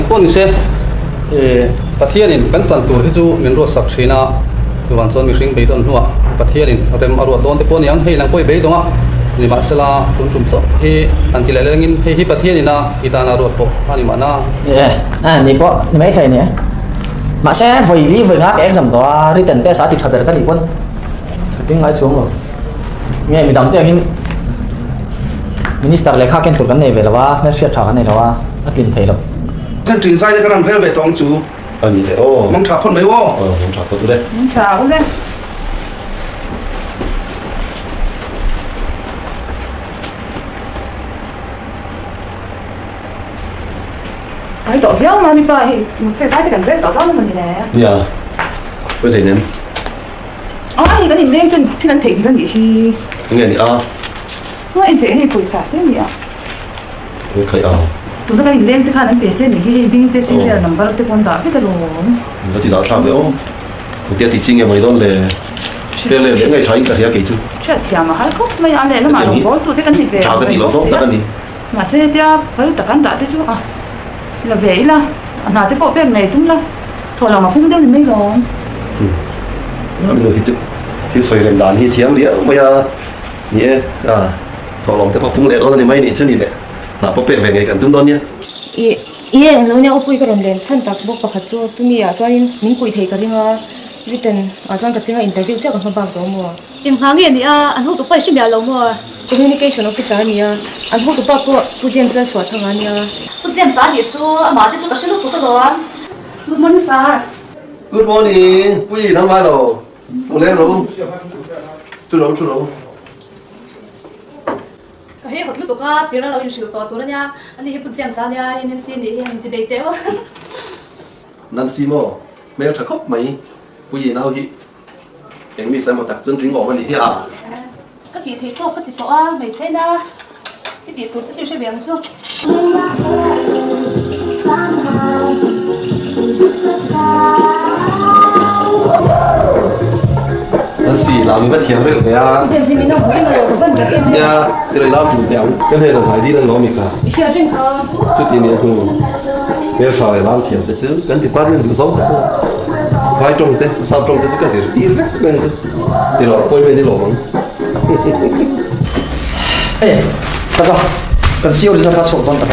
Pon se pathianin kan san tur hi chu min ro sak thina chuan chuan mi hring be don hnuah pathianin rem arwa don te pon yang hei lang poi be donga ni ma sela tun tum cho he an ti le lengin he hi pathianina itana ro po ani mana ni po ni mấy thầy nè mà sẽ vì lý với ngáp exam đó written test á thì thật là cái gì quân tiếng nói xuống rồi nghe mình đóng tiếng minister lấy khác cái tụi cái này về là wa nó sẽ trả cái này là wa nó tìm thấy rồi chân trình sai cái làm theo về tông chú 아니 어 mong trả phun mấy vô 멈춰 또 그래 chào con đây ai tổ phiếu mà mình phải cái sai thì cần biết tổ đó là mình nè 야 왜 되는 thì cái gì nên trên anh thị cái gì thì 그게 아 nó anh thị thì bồi sạt cái gì ạ 왜 거의 아 tụi nó cái gì nên cái khả năng phía trên thì đi cái xin là nằm vào cái con đó cái cái luôn 어디 잘 참여 그때 뒤징에 뭐 이런 래 래래 내가 자인 cả cái chứ chắc chả mà hay không mấy anh này nó mà nó tụi cái gì về chào cái tỷ lệ số cái gì mà sẽ theo phải tất cả đã thế chứ à là về là nào cái bộ việc này chúng là thôi là mà không theo thì mấy rồi mình rồi chứ thiếu sợi làm đàn hi thiếm đĩa bây giờ nhé à thọ lòng tới phục phung lệ đó là mấy nị chứ nị lệ là phục về ngày cần tung đón nhé 예, 너네 오프이 그런데 찬딱 못 박았죠. तुम्이 아저인 민구이 대가리가 일단 아저한 같은 거 인터뷰 제가 한번 봐도 뭐. 영항이야 안 호도 빨리 심야 로모 커뮤니케이션 오피서니야 안 호도 빠고 부젠스 수와 통하니야. 부지엠 사니 주 아마데 주 가실로 보더라 굿모닝 사 Good morning quý vị năm mai rồi một lẽ rồi tôi đâu 해 호텔 도가 비라로 유시로 또 돌아냐 아니 해 부지엠 사냐 얘는 신이 얘는 집에 있대요 Nancy mò mèo thật khóc mày quý vị nào hi em đi xem một đặc trưng tiếng ngõ mà đi à cái gì thì có cái gì có mày xem na cái gì tôi tự sẽ biến xuống Nancy làm cái thiểu đấy về à 부젠스 민호 보이는 거 그건 저게 nha cái này làm chủ tiểu cái này là phải đi lên nó mình cả 시야 좀 가. trước tiên thì mèo sao lại làm thiểu cái chứ cái thì quan lên được sống vai trông thế sao trông thế cái gì đi đấy bên chứ thì nó quay về đi lộ bằng ê tao cần siêu đi ra phát sổ con tao